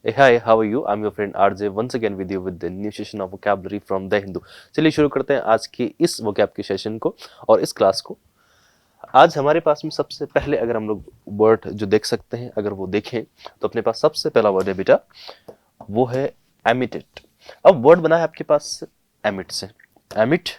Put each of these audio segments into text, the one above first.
Hi, how are you? I'm your friend RJ once again with you with the new session of vocabulary from the Hindu. चलिए शुरू करते हैं आज की इस vocab के सेशन को और इस क्लास को। आज हमारे पास में सबसे पहले अगर हम लोग वर्ड जो देख सकते हैं, अगर वो देखें तो अपने पास सबसे पहला वर्ड है बेटा, वो है एमिटेड। अब वर्ड बना है आपके पास एमिट से। एमिट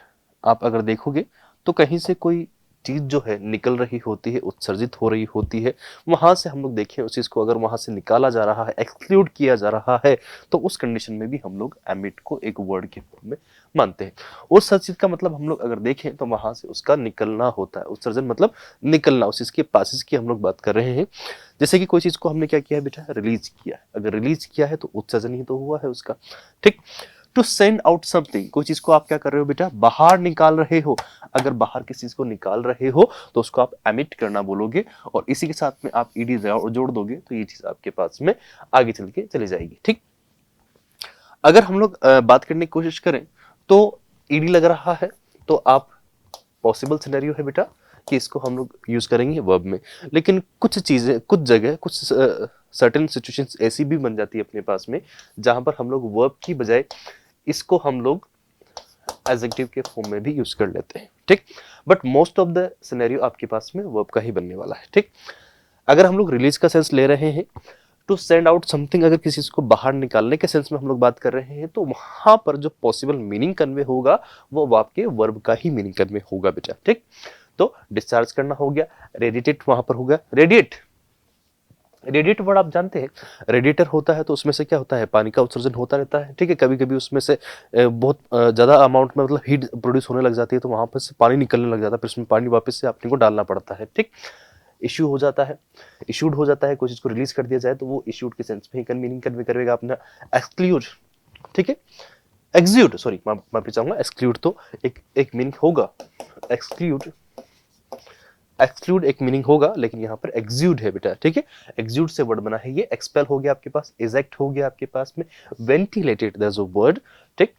आप अगर देखोगे तो कहीं से कोई चीज जो है निकल रही होती है, उत्सर्जित हो रही होती है, वहां से हम लोग देखें उस चीज को अगर वहां से निकाला जा रहा है, एक्सक्लूड किया जा रहा है, तो उस कंडीशन में भी हम लोग एमिट को एक वर्ड के फॉर्म में मानते हैं। उस चीज का मतलब हम लोग अगर देखें तो वहां से उसका निकलना होता है। उत्सर्जन मतलब निकलना, उस चीज के पासेस की हम लोग बात कर रहे हैं। जैसे कि कोई चीज को हमने क्या किया है बेटा, रिलीज किया है। अगर रिलीज किया है तो उत्सर्जन ही तो हुआ है उसका, ठीक। टू सेंड आउट समथिंग, कोई चीज को आप क्या कर रहे हो बेटा, बाहर निकाल रहे हो। अगर बाहर किसी चीज को निकाल रहे हो तो उसको आप एमिट करना बोलोगे, और इसी के साथ में आप ईडी जोड़ दोगे तो ये चीज आपके पास में आगे चल के चली जाएगी, ठीक। अगर हम लोग बात करने की कोशिश करें तो ईडी लग रहा है, तो आप पॉसिबल सिनेरियो है बेटा कि इसको हम लोग यूज करेंगे वर्ब में। लेकिन कुछ चीजें, कुछ जगह, कुछ सर्टेन सिचुएशंस ऐसी भी बन जाती है अपने पास में जहां पर हम लोग वर्ब की बजाय इसको हम लोग एडजेक्टिव के फॉर्म में भी यूज कर लेते हैं, ठीक। But most of the scenario आपके पास में वर्ब का ही बनने वाला है, ठीक। अगर हम लोग रिलीज का सेंस ले रहे हैं, टू सेंड आउट समथिंग, अगर किसी चीज को बाहर निकालने के सेंस में हम लोग बात कर रहे हैं, तो वहां पर जो पॉसिबल मीनिंग कन्वे होगा वो आपके वर्ब का ही मीनिंग कन्वे होगा बेटा, ठीक। तो डिस्चार्ज करना हो गया, रेडिएट वहां पर होगा। रेडिएट, रेडिएट वर्ड आप जानते हैं, रेडिएटर होता है तो उसमें से क्या होता है, पानी का उत्सर्जन होता रहता है, ठीक है। कभी कभी उसमें से बहुत ज्यादा अमाउंट में मतलब हीट प्रोड्यूस होने लग जाती है, तो वहां पर से पानी निकलने लग जाता है, फिर उसमें पानी वापस से अपने को डालना पड़ता है, ठीक। इश्यू हो जाता है, इशूड हो जाता है, कोई चीज को रिलीज कर दिया जाए तो वो इशूड के सेंस में ही मीनिंग कन्वे करेगा अपना। एक्सक्लूड, ठीक है। एग्जीक्यूट, सॉरी माफी चाहूंगा, एक्सक्लूड तो एक एक मीनिंग होगा, एक्सक्लूड, एक्सक्लूड एक मीनिंग होगा, लेकिन यहाँ पर एक्सूड है बेटा, ठीक है। एक्सूड से वर्ड बना है ये, एक्सपेल हो गया आपके पास, इजेक्ट हो गया आपके पास में, वेंटिलेटेड दैट्स अ वर्ड, ठीक।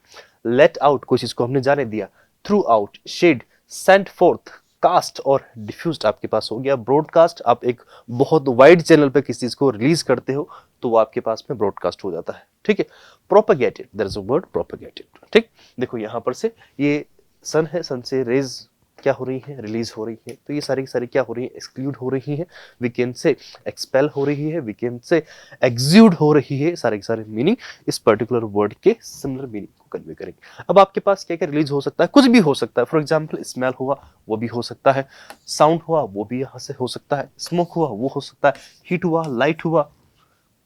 लेट आउट, कोई चीज को हमने जाने दिया, throw out, shed, send forth, cast और डिफ्यूज्ड आपके पास हो गया। ब्रॉडकास्ट, आप एक बहुत वाइड चैनल पे किसी चीज को रिलीज करते हो तो वो आपके पास में ब्रॉडकास्ट हो जाता है, ठीक है। Propagated, there is a word propagated, ठीक। देखो यहाँ पर से ये सन है, सन से रेज क्या हो रही है, रिलीज हो रही है, तो ये सारी की सारी क्या हो रही है, एक्सक्लूड हो रही है, वीकेंड से एक्सपेल हो रही है, वीकेंड से एक्सूड हो रही है। सारे के सारे मीनिंग इस पर्टिकुलर वर्ड के सिमिलर मीनिंग को कन्वे करेंगे। अब आपके पास क्या क्या रिलीज हो सकता है, कुछ भी हो सकता है। फॉर एग्जाम्पल स्मेल हुआ, वो भी हो सकता है, साउंड हुआ, वो भी यहाँ से हो सकता है, स्मोक हुआ, वो हो सकता है, हीट हुआ, लाइट हुआ,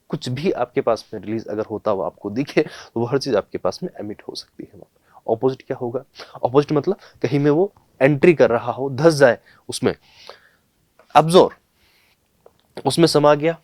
कुछ भी आपके पास में रिलीज अगर होता हुआ आपको दिखे तो वो हर चीज आपके पास में एमिट हो सकती है। ऑपोजिट क्या होगा, ऑपोजिट मतलब कहीं में वो एंट्री कर रहा हो, धस जाए उसमें, अब्जॉर्ब, उसमें समा गया,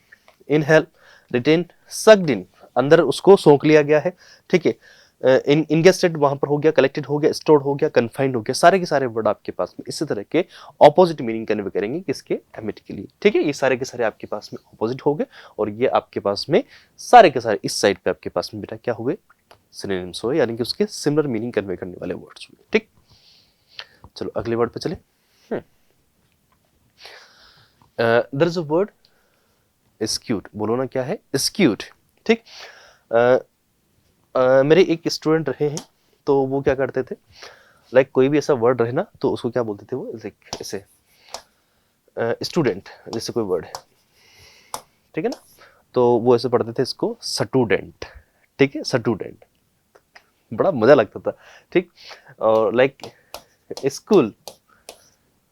इनहेल, रिटेन, सक्ड इन, अंदर उसको सोख लिया गया है, ठीक है। इन इनगेस्टेड वहां पर हो गया, कलेक्टेड हो गया, स्टोर्ड हो गया, कन्फाइंड हो गया। सारे के सारे वर्ड आपके पास में इसी तरह के ऑपोजिट मीनिंग कन्वे करेंगे किसके, एमिट के लिए, ठीक है। ये सारे के सारे आपके पास में ऑपोजिट हो गए, और ये आपके पास में सारे के सारे इस साइड पे आपके पास में बेटा क्या हुए, सिनोनिम्स हुए, यानी कि उसके सिमिलर मीनिंग कन्वे करने वाले वर्ड्स हुए, ठीक। चलो अगले वर्ड पे चले। There is a word skewed, बोलो ना क्या है, स्क्यूड, ठीक। मेरे एक स्टूडेंट रहे हैं, तो वो क्या करते थे, लाइक कोई भी ऐसा वर्ड रहे ना तो उसको क्या बोलते थे वो, लाइक ऐसे स्टूडेंट जैसे कोई वर्ड है, ठीक है ना, तो वो ऐसे पढ़ते थे इसको स्टूडेंट, ठीक है, स्टूडेंट, बड़ा मजा लगता था, ठीक। और लाइक स्कूल,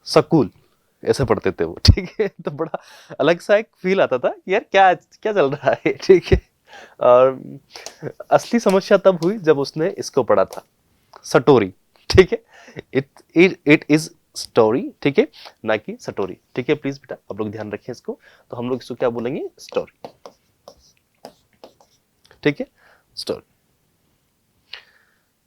स्कूल ऐसे पढ़ते थे वो, ठीक है। तो बड़ा अलग सा एक फील आता था कि यार क्या क्या चल रहा है, ठीक है। और असली समस्या तब हुई जब उसने इसको पढ़ा था, सटोरी, ठीक है। इट इज स्टोरी, ठीक है, ना कि सटोरी, ठीक है। प्लीज बेटा आप लोग ध्यान रखें इसको, तो हम लोग इसको क्या बोलेंगे, स्टोरी, ठीक है, स्टोरी।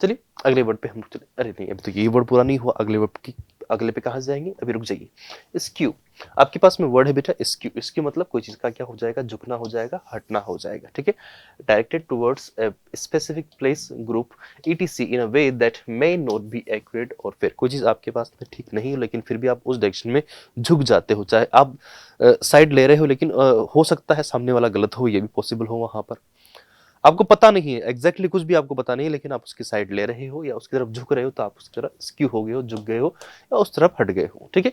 चलिए अगले वर्ड पे हम लोग चले। अरे नहीं, अभी तो ये वर्ड पूरा नहीं हुआ, अगले वर्ड की अगले पे कहाँ जाएंगे, अभी रुक जाइए। स्क्यू, आपके पास में वर्ड है बेटा स्क्यू। स्क्यू मतलब कोई चीज का क्या हो जाएगा, झुकना हो जाएगा, हटना हो जाएगा, ठीक है। Directed towards a specific place, group, etc in a way that may not be accurate, और फिर कोई चीज आपके पास में ठीक नहीं है लेकिन फिर भी आप उस डायरेक्शन में झुक जाते हो, चाहे आप साइड ले रहे हो लेकिन हो सकता है सामने वाला गलत हो, ये भी पॉसिबल हो। वहां पर आपको पता नहीं है एग्जैक्टली कुछ भी आपको पता नहीं है, लेकिन आप उसकी साइड ले रहे हो या उसकी तरफ झुक रहे हो, तो आप उसकी तरफ स्क्यू हो गए हो, झुक गए हो या उस तरफ हट गए हो, ठीक है।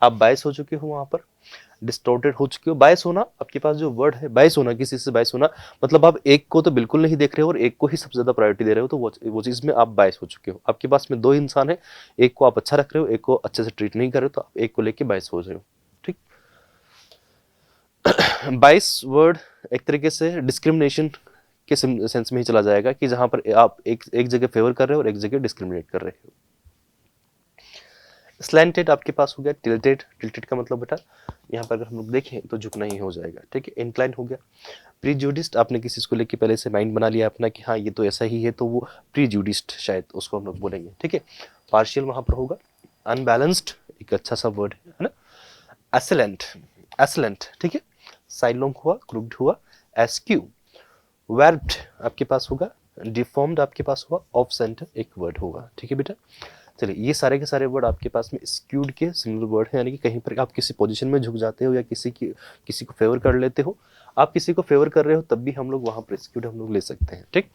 आप बायस हो चुके हो, वहां पर डिस्टॉर्टेड हो चुके हो। बायस होना, आपके पास जो वर्ड है बायस होना, किसी से बायस होना मतलब आप एक को तो बिल्कुल नहीं देख रहे हो और एक को ही सबसे ज्यादा प्रायोरिटी दे रहे हो, तो वो चीज में आप बायस हो चुके हो। आपके पास में दो इंसान है, एक को आप अच्छा रख रहे हो, एक को अच्छे से ट्रीट नहीं कर रहे हो, तो आप एक को लेके बायस हो रहे हो, ठीक। बायस वर्ड एक तरीके से डिस्क्रिमिनेशन के सेंस में ही चला जाएगा कि जहां पर आप एक जगह फेवर कर रहे हो और एक जगह डिस्क्रिमिनेट कर रहे हो। स्लैंटेड आपके पास हो गया, टिल्टेड, टिल्टेड का मतलब बेटा यहाँ पर अगर हम लोग देखें तो झुकना ही हो जाएगा, ठीक है। इंक्लाइन हो गया। प्रीजुडिस्ड, आपने किसी चीज को लेकर पहले से माइंड बना लिया अपना कि हाँ ये तो ऐसा ही है, तो वो प्रीजुडिस्ड शायद उसको हम लोग बोलेंगे, ठीक है। पार्शियल वहां पर होगा। अनबैलेंस्ड एक अच्छा सा वर्ड है ना। एसेलेंट, एसेलेंट, ठीक है। साइलोंग हुआ, क्रूक्ड हुआ। एस्क्यू, वर्ब्ड आपके पास होगा। डिफॉर्म्ड आपके पास हुआ। ऑफ सेंटर एक वर्ड होगा, ठीक है बेटा। चलिए ये सारे के सारे वर्ड आपके पास में स्क्यूड के सिंगल वर्ड है, यानी कि कहीं पर आप किसी पोजीशन में झुक जाते हो या किसी को फेवर कर लेते हो। आप किसी को फेवर कर रहे हो तब भी हम लोग वहां पर स्क्यूड हम लोग ले सकते हैं, ठीक।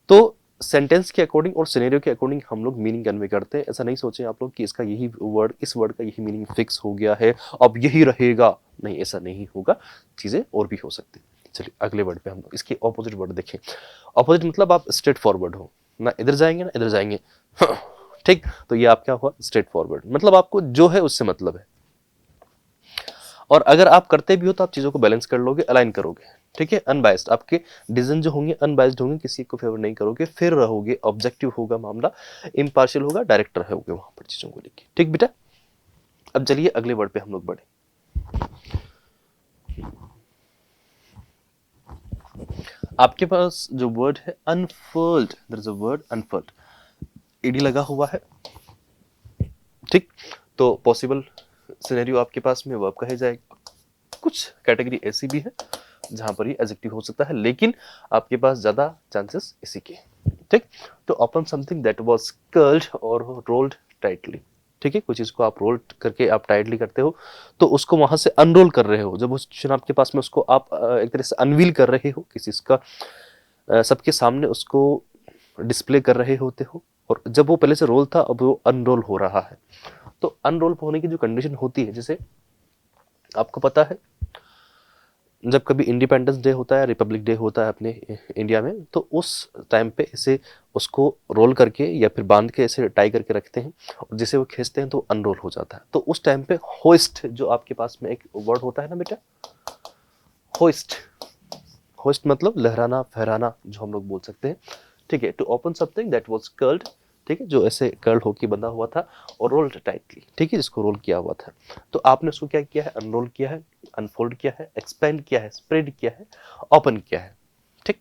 तो सेंटेंस के अकॉर्डिंग और सिनेरियो के अकॉर्डिंग हम लोग मीनिंग कन्वे करते हैं। ऐसा नहीं सोचें आप लोग कि इसका यही वर्ड, इस वर्ड का यही मीनिंग फिक्स हो गया है, अब यही रहेगा, नहीं ऐसा नहीं होगा, चीजें और भी हो सकती है। चलिए अगले वर्ड पे हम लोग इसके ऑपोजिट वर्ड देखें। ऑपोजिट मतलब आप स्ट्रेट फॉरवर्ड हो, ना इधर जाएंगे ना इधर जाएंगे, ठीक। तो ये आपका हुआ स्ट्रेट फॉरवर्ड, मतलब आपको जो है उससे मतलब है, और अगर आप करते भी हो तो आप चीजों को बैलेंस कर लोगे, अलाइन करोगे, ठीक है। अनबायस्ड, आपके डिसीजन जो होंगे अनबायस्ड होंगे, किसी को फेवर नहीं करोगे, फिर रहोगे, ऑब्जेक्टिव होगा मामला, इम्पार्शियल होगा, डायरेक्टर होगे वहां पर चीजों को लेके, ठीक बेटा। अब चलिए अगले वर्ड पे हम लोग बढ़े। आपके पास जो वर्ड है unfurled, there is a word unfurled, ED लगा हुआ है, ठीक। तो पॉसिबल सिनेरियो आपके पास में वर्ब कहे जाएगा। कुछ कैटेगरी ऐसी भी है जहां पर ये एडजेक्टिव हो सकता है, लेकिन आपके पास ज्यादा चांसेस इसी के, ठीक। तो open something that was curled और रोल्ड टाइटली, ठीक है। कुछ चीज को आप रोल करके आप टाइटली करते हो तो उसको वहां से अनरोल कर रहे हो, जब वो सिचुएशन आपके पास में उसको आप एक तरह से अनवील कर रहे हो, किसी का सबके सामने उसको डिस्प्ले कर रहे होते हो, और जब वो पहले से रोल था अब वो अनरोल हो रहा है। तो अनरोल होने की जो कंडीशन होती है, जैसे आपको पता है जब कभी इंडिपेंडेंस डे होता है, रिपब्लिक डे होता है अपने इंडिया में, तो उस टाइम पे इसे उसको रोल करके या फिर बांध के ऐसे टाई करके रखते हैं, और जिसे वो खींचते हैं तो अनरोल हो जाता है। तो उस टाइम पे होइस्ट, जो आपके पास में एक वर्ड होता है ना बेटा, होइस्ट, होइस्ट मतलब लहराना, फहराना, जो हम लोग बोल सकते हैं, ठीक है। To open something that was curled, ठीक है, जो ऐसे कर्ल होके बंधा हुआ था, और रोल्ड टाइटली, ठीक है, जिसको रोल किया हुआ था। तो आपने उसको क्या किया है, अनरोल किया है, अनफोल्ड किया है, एक्सपेंड किया है, स्प्रेड किया है, ओपन किया है, ठीक।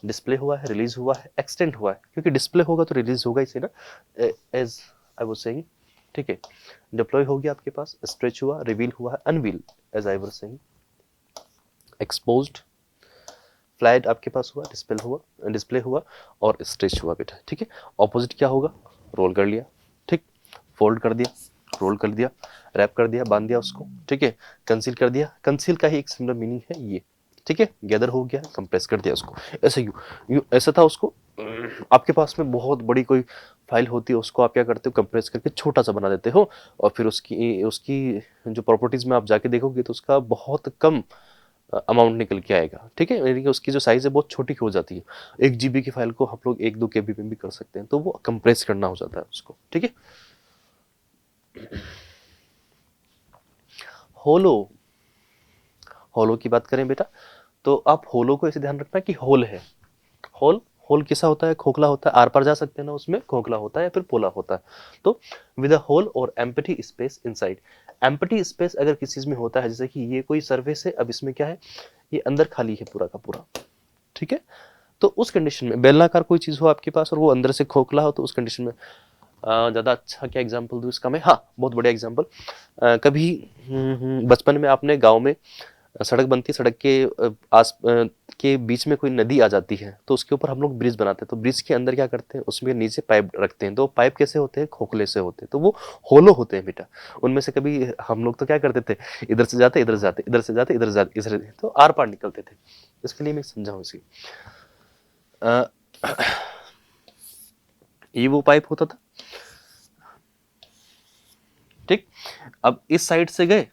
डिस्प्ले हुआ है, रिलीज हुआ है, एक्सटेंड हुआ है, क्योंकि डिस्प्ले होगा तो रिलीज होगा इसे ना, एज आई वाज सेइंग, ठीक है। डिप्लॉय हो गया आपके पास, स्ट्रेच हुआ, रिवील हुआ है, unveil, as I was saying, exposed, flat आपके पास हुआ, डिस्प्ले हुआ और स्ट्रेच हुआ बेटा, ठीक है। ऑपोजिट क्या होगा, रोल कर लिया, ठीक, फोल्ड कर दिया, रोल कर दिया, रैप कर दिया, बांध दिया उसको, ठीक है। कंसील कर दिया, कंसील का ही एक सिमिलर मीनिंग है ये, ठीक है। गैदर हो गया, कंप्रेस कर दिया उसको, ऐसे यू ऐसा था उसको, आपके पास में बहुत बड़ी कोई फाइल होती है, उसको आप क्या करते हो, कंप्रेस करके छोटा सा बना देते हो, और फिर उसकी उसकी जो प्रॉपर्टीज में आप जाके देखोगे तो उसका बहुत कम अमाउंट निकल के आएगा, ठीक है। यानी कि उसकी जो साइज है बहुत छोटी हो जाती है, 1 GB की फाइल को हम लोग 1-2 KB में भी कर सकते हैं, तो वो कंप्रेस करना हो जाता है उसको, ठीक है। होलो, होलो की बात करें बेटा, तो आप होलो को ऐसे ध्यान रखना कि होल है, होल, होल कैसा होता है, खोखला होता है, आर पार जा सकते हैं ना उसमें, खोखला होता है या फिर पोला होता है। तो विद अ होल और empty space inside, empty space अगर किसी चीज में होता है, जैसे कि ये कोई सरफेस है, अब इसमें क्या है, ये अंदर खाली है पूरा का पूरा, ठीक है। तो उस कंडीशन में बेलनाकार कोई चीज हो आपके पास और वो अंदर से खोखला हो, तो उस कंडीशन में ज़्यादा अच्छा क्या एग्जांपल दूँ इसका मैं, हाँ बहुत बढ़िया एग्जांपल। कभी बचपन में आपने गांव में सड़क बनती है, सड़क के के बीच में कोई नदी आ जाती है, तो उसके ऊपर हम लोग ब्रिज बनाते हैं। तो ब्रिज के अंदर क्या करते हैं, उसमें नीचे पाइप रखते हैं। तो पाइप कैसे होते हैं, खोखले से होते हैं, तो वो होलो होते हैं बेटा। उनमें से कभी हम लोग तो क्या करते थे, इधर से जाते इधर जाते, इधर से जाते इधर जाते, इधर तो आर पार निकलते थे। इसके लिए मैं समझाऊं इसी, अ, ये वो पाइप होता था, ठीक। अब इस साइड से गए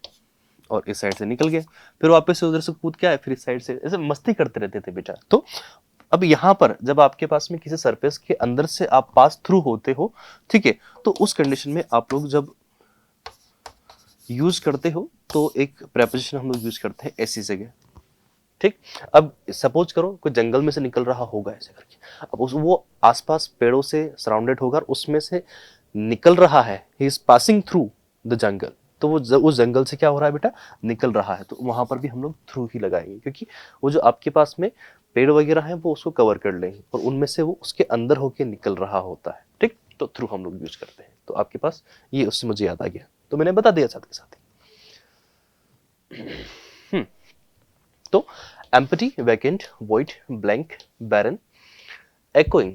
और इस साइड से निकल गए, फिर वापस से उधर से कूद के आए, फिर इस साइड से, ऐसे मस्ती करते रहते थे बेटा। तो अब यहाँ पर जब आपके पास में किसी सरफेस के अंदर से आप पास थ्रू होते हो, ठीक है, तो उस कंडीशन में आप लोग जब यूज करते हो तो एक प्रेपोजिशन हम लोग यूज करते हैं ऐसी जगह, ठीक। अब सपोज करो कोई जंगल में से निकल रहा होगा ऐसे करके, अब उस वो आसपास पेड़ों से सराउंडेड होगा, उसमें से निकल रहा है, he is passing through the jungle. तो वो उस जंगल से क्या हो रहा है बेटा, निकल रहा है। तो वहां पर भी हम लोग थ्रू ही लगाएंगे, क्योंकि वो जो आपके पास में पेड़ वगैरह है वो उसको कवर कर लेंगे, और उनमें से वो उसके अंदर होके निकल रहा होता है, ठीक। तो थ्रू हम लोग यूज करते हैं। तो आपके पास ये, उससे मुझे याद आ गया, तो मैंने बता दिया साथ के साथ ही। तो एम्प्टी, वैकेंट, वॉइड, ब्लैंक, बैरन, echoing,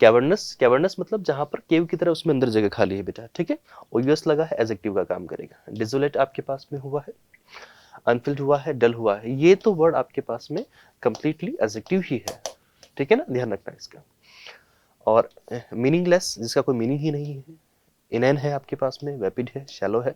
कैवर्नस, कैवर्नस मतलब जहां पर केव की तरह उसमें अंदर जगह खाली है बेटा, ठीक है। ओयूएस लगा है, एडजेक्टिव का काम करेगा। डिसोलेट आपके पास में हुआ है, अनफिल्ड हुआ है, डल हुआ है, ये तो वर्ड आपके पास में कंप्लीटली एडजेक्टिव ही है, ठीक है ना, ध्यान रखना इसका। और मीनिंगलेस, जिसका कोई मीनिंग ही नहीं है। इनएन है आपके पास में, वेपिड है, शैलो है,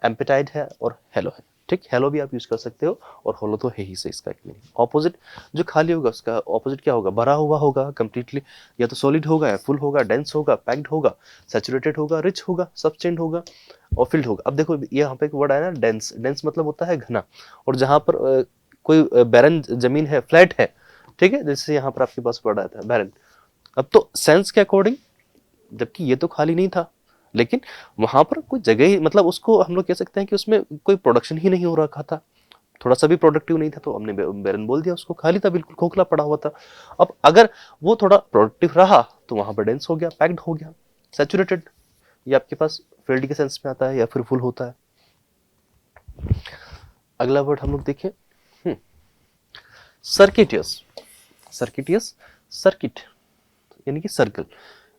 एम्पेटाइड है और हेलो है, ठीक। हेलो भी आप यूज कर सकते हो, और होलो तो है ही से इसका एक मीनिंग। ऑपोजिट जो खाली होगा उसका ऑपोजिट क्या होगा, भरा हुआ होगा कंप्लीटली, या तो सॉलिड होगा, या फुल होगा, डेंस होगा, पैक्ड होगा, सैचुरेटेड होगा, रिच होगा, सब्सटेंड होगा, और फिल्ड होगा। अब देखो यहाँ पे एक वर्ड आया ना, डेंस। डेंस मतलब होता है घना, और जहां पर कोई बैरन जमीन है, फ्लैट है, ठीक है, जैसे यहाँ पर आपके पास वर्ड आया था बैरन। अब तो सेंस के अकॉर्डिंग, जबकि ये तो खाली नहीं था, लेकिन वहां पर कोई जगह ही, मतलब उसको हम लोग कह सकते हैं कि उसमें कोई प्रोडक्शन ही नहीं हो रखा था, थोड़ा सा भी प्रोडक्टिव नहीं था, तो हमने बैरन बोल दिया उसको, खाली था, बिल्कुल खोखला पड़ा हुआ था। अब अगर वो थोड़ा प्रोडक्टिव रहा तो वहां पर डेंस हो गया, पैक्ड हो गया, सैचुरेटेड, ये आपके पास फील्ड के सेंस में आता है, या फिर फुल होता है। अगला वर्ड हम लोग देखें, सर्किटियस। सर्किटियस, सर्किट यानी कि सर्कल।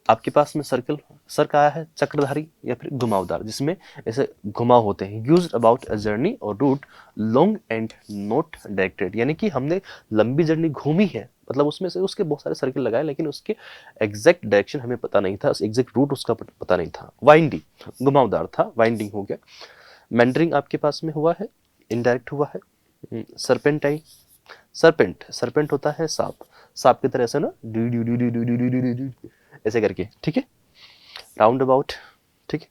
आपके पास में सर्कल, सर का आया है चक्रधारी या फिर घुमावदार, जिसमें ऐसे घुमाव होते हैं। यूज अबाउट अ जर्नी और route long and not directed, यानी कि हमने लंबी जर्नी घूमी है, मतलब उसमें से उसके बहुत सारे सर्कल लगाए, लेकिन उसके एग्जैक्ट डायरेक्शन हमें पता नहीं था, एग्जैक्ट रूट उसका पता नहीं था। वाइंडिंग, घुमावदार था, वाइंडिंग हो गया। मेंडरिंग आपके पास में हुआ है, इनडायरेक्ट हुआ है। सरपेंटाइन, सरपेंट, सरपेंट होता है सांप, सांप की तरह से ना, D D D D D D D D D ऐसे करके, ठीक है। राउंड अबाउट, ठीक है।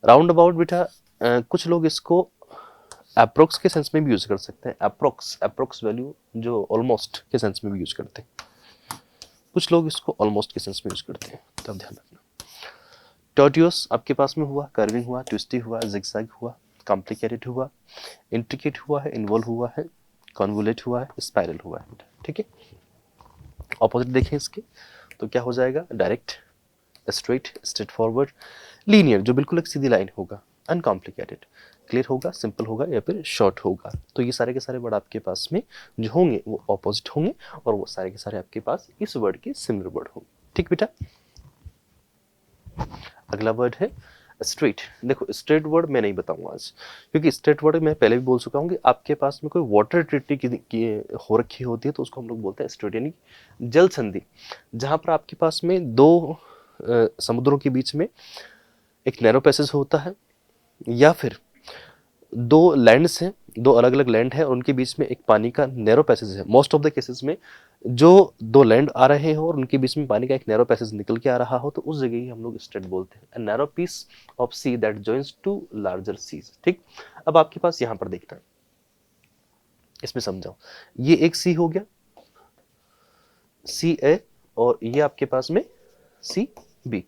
राउंड अबाउट बेटा कुछ लोग इसको अप्रोक्स के सेंस में भी यूज कर सकते हैं। अप्रोक्स, अप्रोक्स वैल्यू जो ऑलमोस्ट के सेंस में भी यूज करते हैं, कुछ लोग इसको ऑलमोस्ट के सेंस में यूज करते हैं, तो आप ध्यान रखना। टॉर्टियस आपके पास में हुआ, कर्विंग हुआ, ट्विस्टी हुआ, जिगजैग हुआ, कॉम्प्लिकेटेड हुआ, इंट्रिकेट हुआ है, इन्वॉल्व हुआ है, कॉन्वोलेट हुआ है, स्पाइरल हुआ है, ठीक है। ऑपोजिट देखें इसके, तो क्या हो जाएगा, direct, straight, straight forward, linear जो बिल्कुल एक सीधी लाइन होगा, अनकॉम्प्लिकेटेड, क्लियर होगा, सिंपल होगा, या फिर शॉर्ट होगा। तो ये सारे के सारे वर्ड आपके पास में जो होंगे वो ऑपोजिट होंगे, और वो सारे के सारे आपके पास इस वर्ड के सिमिलर वर्ड होंगे, ठीक बेटा। अगला वर्ड है स्ट्रेट। देखो स्ट्रेट वर्ड मैं नहीं बताऊंगा आज, क्योंकि स्ट्रेट वर्ड मैं पहले भी बोल चुका हूँ कि आपके पास में कोई वाटर ट्रीटी की हो रखी होती है, तो उसको हम लोग बोलते हैं स्ट्रेट, यानी जल संधि, जहां पर आपके पास में दो समुद्रों के बीच में एक नैरो पैसेज होता है, या फिर दो लैंड्स हैं, दो अलग अलग लैंड है, और उनके बीच में एक पानी का नैरो पैसेज है। मोस्ट ऑफ द केसेस में जो दो लैंड आ रहे हो और उनके बीच में पानी का एक नैरो पैसेज निकल के आ रहा हो, तो उस जगह ही हम लोग स्ट्रेट बोलते हैं। A narrow piece of sea that joins two larger seas, ठीक। अब आपके पास यहां पर देखना, इसमें समझाओ, ये एक सी हो गया, सी ए, और ये आपके पास में सी बी।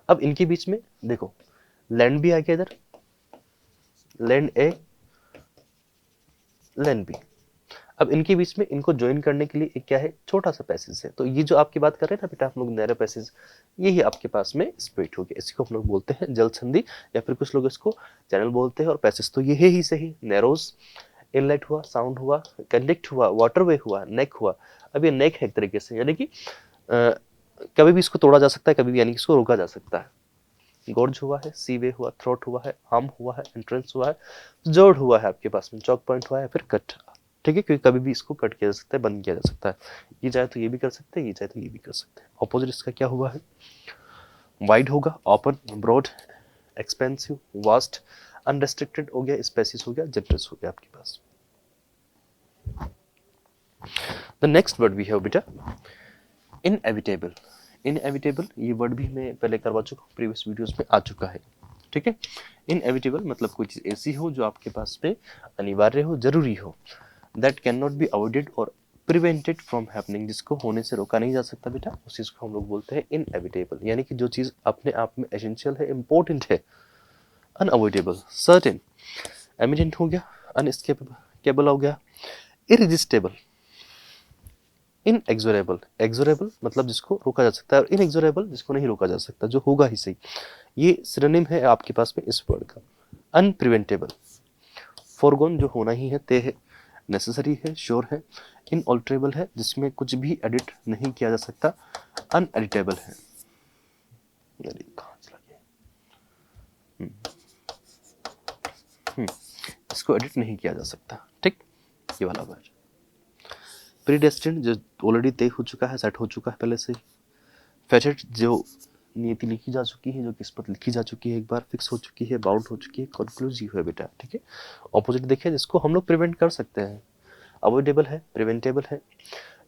अब इनके बीच में देखो लैंड भी आ गया इधर, लैंड ए, लैंड बी। अब इनके बीच में इनको ज्वाइन करने के लिए एक क्या है, छोटा सा पैसेज है। तो ये जो आपकी बात कर रहे हैं ना बेटा हम लोग नैरो पैसेज, यही आपके पास में स्प्लिट हो गया। इसको हम लोग बोलते हैं जल संधि, या फिर कुछ लोग इसको चैनल बोलते हैं। और पैसेज तो ये है ही सही, नैरोज, इनलेट हुआ, साउंड हुआ, कंडक्ट हुआ, वाटरवे हुआ, नेक हुआ। अब ये नेक है एक तरीके से, यानी कि कभी भी इसको तोड़ा जा सकता है, कभी भी यानी कि इसको रोका जा सकता है। गोर्ज हुआ है, सीवे हुआ, थ्रोट हुआ है, हार्म हुआ है, एंट्रेंस हुआ है, जोड़ हुआ है आपके पास में, चौक पॉइंट हुआ है, फिर कट। ठीक है, क्योंकि कभी भी इसको कट किया जा सकता है, बंद किया जा सकता है। ये चाहे तो ये भी कर सकते हैं, ये चाहे तो ये भी कर सकते हैं। ऑपोजिट इसका क्या हुआ है, वाइड होगा, open, broad, expensive, vast, unrestricted हो गया, स्पेसिस हो गया, जनरस हो गया आपके पास। The next word we have बेटा इनएविटेबल। इनएविटेबल ये वर्ड भी मैं पहले करवा चुका हूँ, प्रीवियस वीडियोस में आ चुका है। ठीक है, इनएविटेबल मतलब कोई चीज ऐसी हो जो आपके पास में अनिवार्य हो, जरूरी हो, that can not be avoided और प्रिवेंटेड फ्रॉम हैपनिंग, जिसको होने से रोका नहीं जा सकता बेटा, उस चीज को हम लोग बोलते हैं इनएविटेबल। यानी कि जो चीज अपने आप में एसेंशियल है, इंपॉर्टेंट है, अनअवॉइडेबल, सर्टेन, एमिनेंट हो गया, अनएस्केपेबल हो गया, इररेजिस्टेबल, इनएक्सोरेबल। एक्सोरेबल मतलब जिसको रोका जा सकता है, और इनएक्सोरेबल जिसको नहीं रोका जा सकता, जो होगा ही सही। ये सिनोनिम है आपके पास में इस वर्ड का। अनप्रिवेंटेबल, फोरगोन जो होना ही है, तय है, नेसेसरी है, श्योर है, इनऑल्टरेबल है, जिसमें कुछ भी एडिट नहीं किया जा सकता, अनएडिटेबल है, इसको एडिट नहीं किया जा सकता। ठीक, ये वाला वर्ड। प्रीडेस्टिन्ड जो ऑलरेडी तय हो चुका है, सेट हो चुका है पहले से ही। फेटेड जो नियति लिखी जा चुकी है, जो किस्मत लिखी जा चुकी है, एक बार फिक्स हो चुकी है, बाउंड हो चुकी है, कंक्लूसिव है बेटा। ठीक है, ऑपोजिट देखिए जिसको हम लोग प्रिवेंट कर सकते हैं, अवॉइडेबल है, प्रिवेंटेबल है,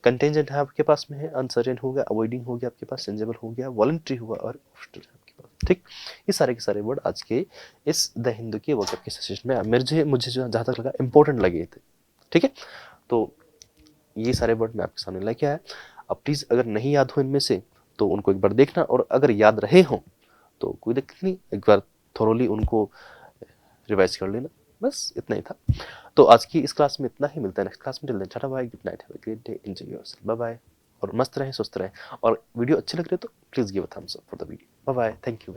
कंटेंजेंट है आपके पास में है, अनसर्टेन हो गया, अवॉइडिंग हो गया आपके पास, चेंजेबल हो गया, वॉलंटरी हुआ, और ऑप्शनल है आपके पास। ठीक, ये सारे के सारे वर्ड आज के इस द हिंदू के वोकैब के सेशन में मुझे जो जहाँ तक लगा इंपॉर्टेंट लगे थे। ठीक है, तो ये सारे वर्ड मैं आपके सामने लेके आया। अब प्लीज अगर नहीं याद हो इनमें से तो उनको एक बार देखना, और अगर याद रहे हो तो कोई दिक्कत नहीं, एक बार थोरोली उनको रिवाइज कर लेना। बस इतना ही था। तो आज की इस क्लास में इतना ही, मिलता है नेक्स्ट क्लास में। Till then tata bye, good night, have a great day, enjoy yourself, bye bye. और मस्त रहें, स्वस्थ रहें, और वीडियो अच्छे लग रहे तो please give a thumbs up for the video. Bye bye, thank you.